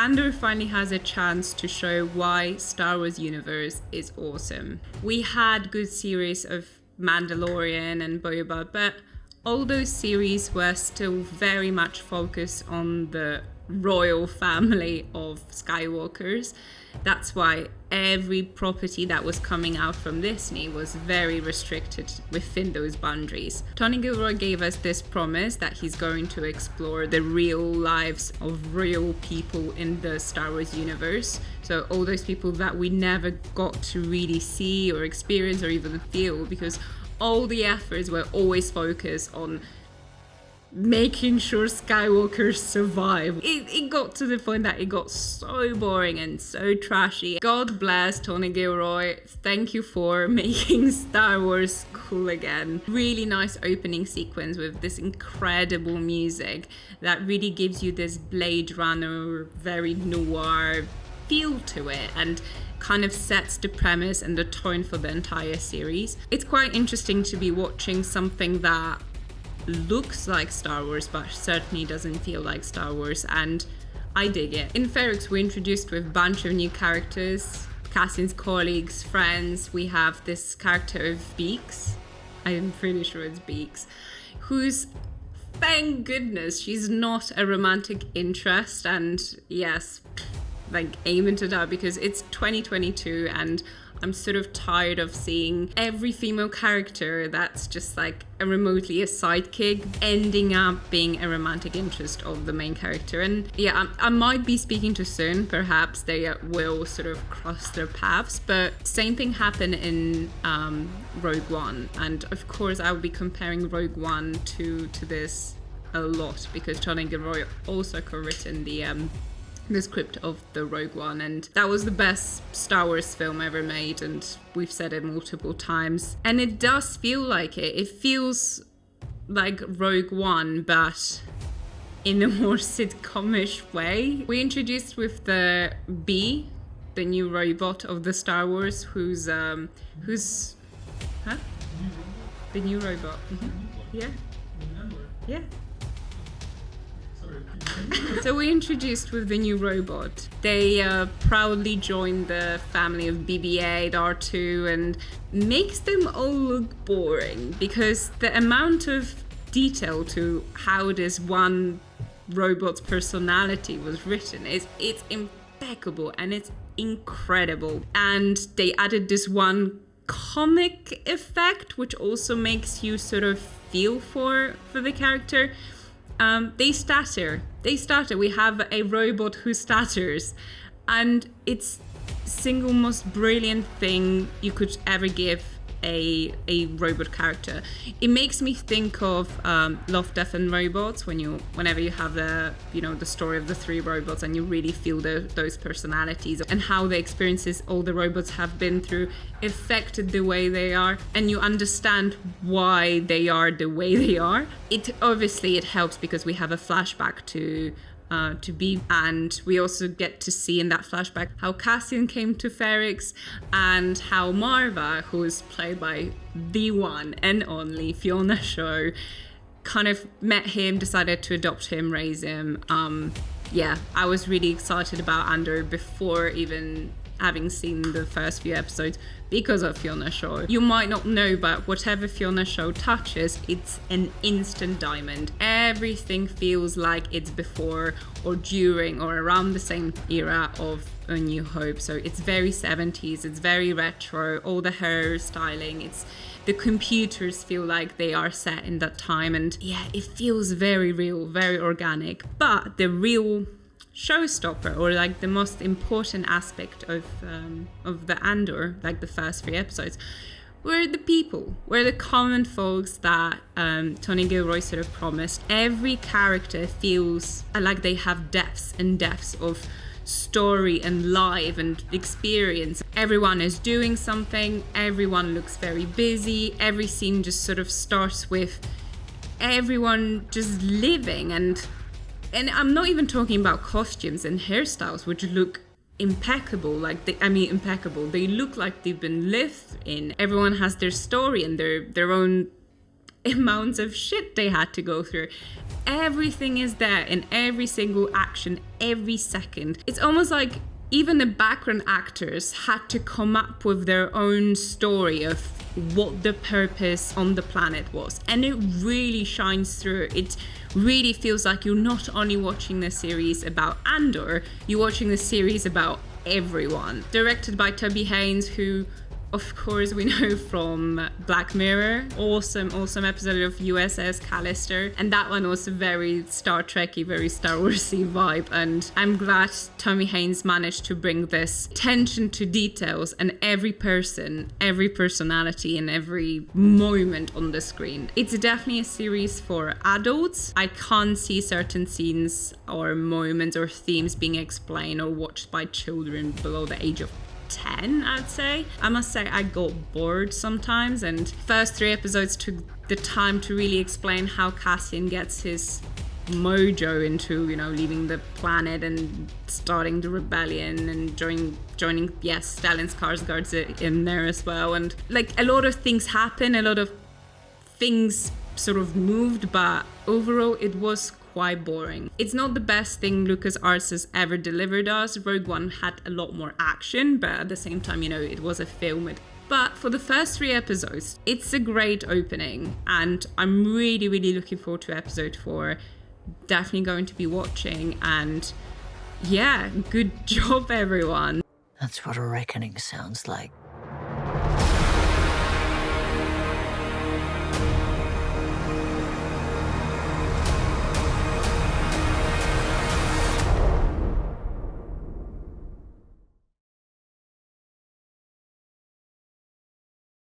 Andor finally has a chance to show why Star Wars universe is awesome. We had good series of Mandalorian and Boba, but all those series were still very much focused on the royal family of Skywalkers. That's why every property that was coming out from Disney was very restricted within those boundaries. Tony Gilroy gave us this promise that he's going to explore the real lives of real people in the Star Wars universe. So all those people that we never got to really see or experience or even feel, because all the efforts were always focused on making sure Skywalkers survive. It got to the point that it got so boring and so trashy. God bless Tony Gilroy. Thank you for making Star Wars cool again. Really nice opening sequence with this incredible music that really gives you this Blade Runner, very noir feel to it, and kind of sets the premise and the tone for the entire series. It's quite interesting to be watching something that looks like Star Wars but certainly doesn't feel like Star Wars, and I dig it. In Ferrix we're introduced with a bunch of new characters, Cassian's colleagues, friends. We have this character of Beaks, I'm pretty sure it's Beaks, who's, thank goodness, she's not a romantic interest, and yes, like aim into that, because it's 2022 and I'm sort of tired of seeing every female character that's just like a remotely a sidekick ending up being a romantic interest of the main character. And yeah, I might be speaking too soon. Perhaps they will sort of cross their paths, but same thing happened in Rogue One. And of course I will be comparing Rogue One to this a lot, because Tony Gilroy also co-written the script of the Rogue One, and that was the best Star Wars film ever made, and we've said it multiple times, and it does feel like it. It feels like Rogue One, but in a more sitcomish way. We introduced with the Bee, the new robot of the Star Wars, who's the new robot. Mm-hmm. Yeah. So we introduced with the new robot. They proudly joined the family of BB-8, R2, and makes them all look boring, because the amount of detail to how this one robot's personality was written it's impeccable and it's incredible. And they added this one comic effect, which also makes you sort of feel for the character. They stutter. We have a robot who stutters, and it's single most brilliant thing you could ever give a robot character. It makes me think of Love, Death and Robots, whenever you have the story of the three robots and you really feel those personalities and how the experiences all the robots have been through affected the way they are, and you understand why they are the way they are. It helps because we have a flashback to be, and we also get to see in that flashback how Cassian came to Ferrix, and how Marva, who is played by the one and only Fiona Shaw, kind of met him, decided to adopt him, raise him. I was really excited about Andor before even having seen the first few episodes because of Fiona Shaw. You might not know, but whatever Fiona Shaw touches, it's an instant diamond. Everything feels like it's before or during or around the same era of A New Hope. So it's very 70s, it's very retro, all the hair styling, the computers feel like they are set in that time, and yeah, it feels very real, very organic. But the real showstopper, or like the most important aspect of the Andor, like the first 3 episodes, were the people, were the common folks that Tony Gilroy sort of promised. Every character feels like they have depths and depths of story and life and experience. Everyone is doing something, everyone looks very busy, every scene just sort of starts with everyone just living, and I'm not even talking about costumes and hairstyles, which look impeccable. Impeccable. They look like they've been lived in. Everyone has their story and their own amounts of shit they had to go through. Everything is there in every single action, every second. It's almost like even the background actors had to come up with their own story of what the purpose on the planet was. And it really shines through. It really feels like you're not only watching the series about Andor, you're watching the series about everyone. Directed by Toby Haynes, who of course we know from Black Mirror. Awesome episode of USS Callister. And that one was very Star Trek-y, very Star Wars-y vibe. And I'm glad Toby Haynes managed to bring this attention to details and every person, every personality and every moment on the screen. It's definitely a series for adults. I can't see certain scenes or moments or themes being explained or watched by children below the age of 10, I'd say. I must say I got bored sometimes, and first 3 episodes took the time to really explain how Cassian gets his mojo into, leaving the planet and starting the rebellion and joining yes, Stellan Skarsgård's in there as well. And like a lot of things happen, a lot of things sort of moved, but overall it was quite boring. It's not the best thing LucasArts has ever delivered us. Rogue One had a lot more action, but at the same time, it was a film. But for the first 3 episodes, it's a great opening, and I'm really, really looking forward to episode 4. Definitely going to be watching, and yeah, good job, everyone. That's what a reckoning sounds like.